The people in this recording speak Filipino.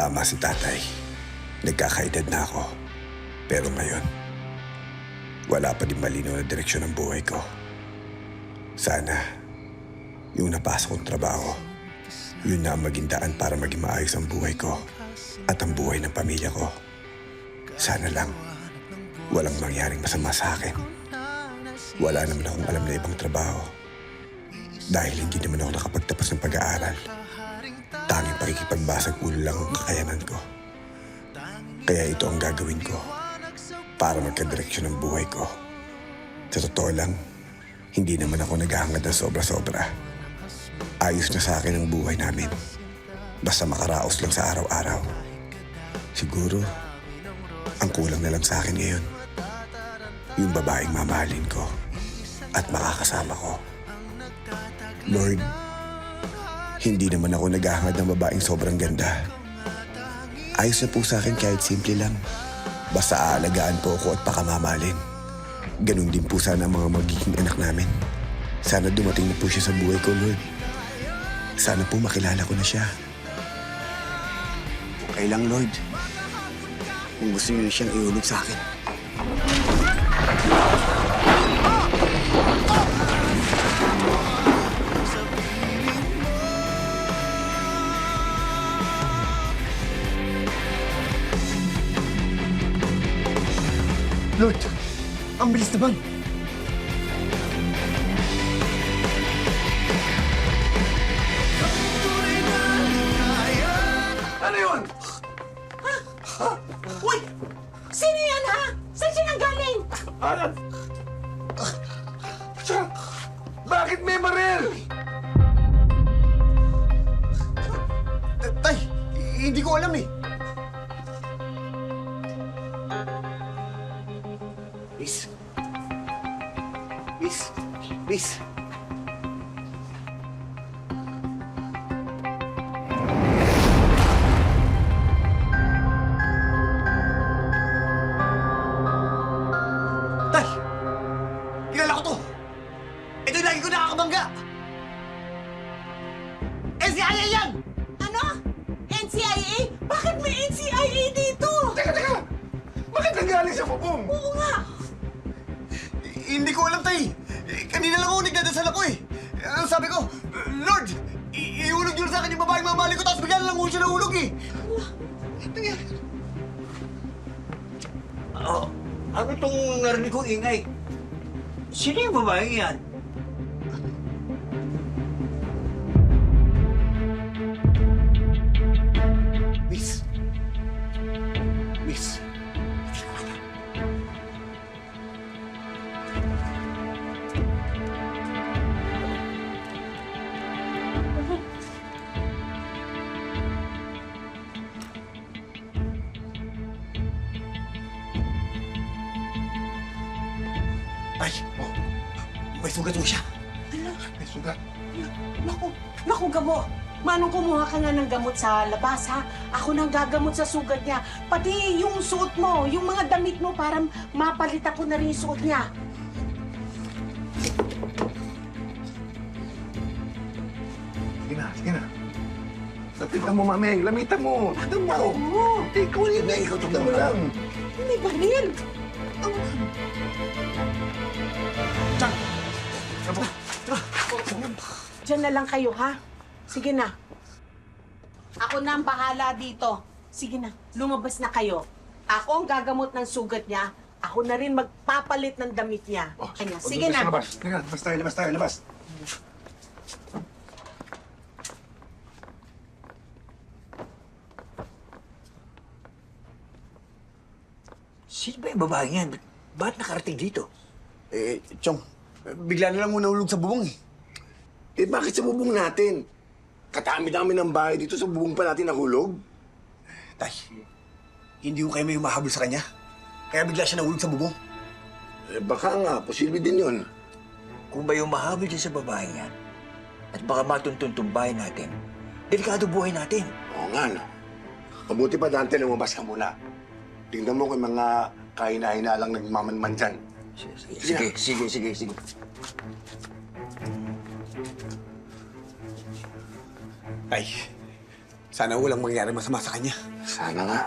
Tama si tatay. Nagkakaedad na ako. Pero ngayon, wala pa din malinaw na direksyon ng buhay ko. Sana, yung napasok kong trabaho, yun na ang maging daan para maging maayos ang buhay ko at ang buhay ng pamilya ko. Sana lang, walang mangyaring masama sa akin. Wala naman akong alam na ibang trabaho. Dahil hindi naman ako nakapagtapos ng pag-aaral. Tanging pakikipagbasag ulo lang ang kakayanan ko. Kaya ito ang gagawin ko para magkadireksyon ng buhay ko. Sa totoo lang, hindi naman ako naghahangad ng sobra-sobra. Ayos na sa akin ang buhay namin. Basta makaraos lang sa araw-araw. Siguro, ang kulang na lang sa akin ngayon, yung babaeng mamahalin ko at makakasama ko. Lord, hindi naman ako naghahangad ng babaeng sobrang ganda. Ayos na po sa akin kahit simple lang. Basta aalagaan po ako at pakamamahalin. Ganun din po sana ang mga magiging anak namin. Sana dumating na po siya sa buhay ko, Lord. Sana po makilala ko na siya. Okay lang, Lord. Kung gusto niyo na siyang iulog sa akin. Lord, ang bilis naman. Ano yun? Uy! Sino yan, ha? Saan siya nanggaling? Alan! Siya! Bakit may baril? Tay, hindi ko alam eh. Miss. Miss. Miss. Tay! Kilala ko to! Ito yung lagi ko nakakabangga! NCIA yan! Ano? NCIA? Bakit may NCIA dito? Teka! Bakit nanggaling sa bubong? Oo nga. Hindi ko alam, Tay. Kanina lang ako nagdadasal ako eh. Ang sabi ko, Lord, iulog niyo sa akin yung babaeng mamali ko, tapos bigla na lang siya nahulog eh. Ano itong narinig kong ingay? Sino yung babaeng yan? Miss. Miss. Ay, may sugat mo siya. May sugat. Naku, Gabo. Manong kumuha ka nga ng gamot sa labas, ha? Ako nang gagamot sa sugat niya. Pati yung suot mo, yung mga damit mo, para mapalit ako na rin yung suot niya. Sige na. Lapitan mo, Mameng. Lamitan mo. Lapitan mo. Oo. Ikaw yun na. Ikaw tignan mo lang. May baril. Diyan na lang kayo, ha? Sige na. Ako na ang bahala dito. Sige na, lumabas na kayo. Ako ang gagamot ng sugat niya. Ako na rin magpapalit ng damit niya. Kanya, sige na. Labas. Teka, labas tayo. Sino ba yung babaeng yan? Ba't nakarating dito? Chong, bigla na lang mo nahulog sa bubong eh. Bakit sa bubong natin? Katami-dami ng bahay dito sa bubong pa natin nahulog. Tay, hindi ko kayo may humahabol sa kanya. Kaya bigla siya nahulog sa bubong. Baka nga, posible din yun. Kung ba yung mahabol dyan sa babaeng yan, at baka matuntuntong bahay natin, delikado buhay natin. Oo nga, no. Mabuti pa, Dante, lumabas ka muna. Tingnan mo kung mga kahina-hina lang nagmamanman dyan. Sige. Tay, Sana walang mangyari masama sa kanya. Sana nga.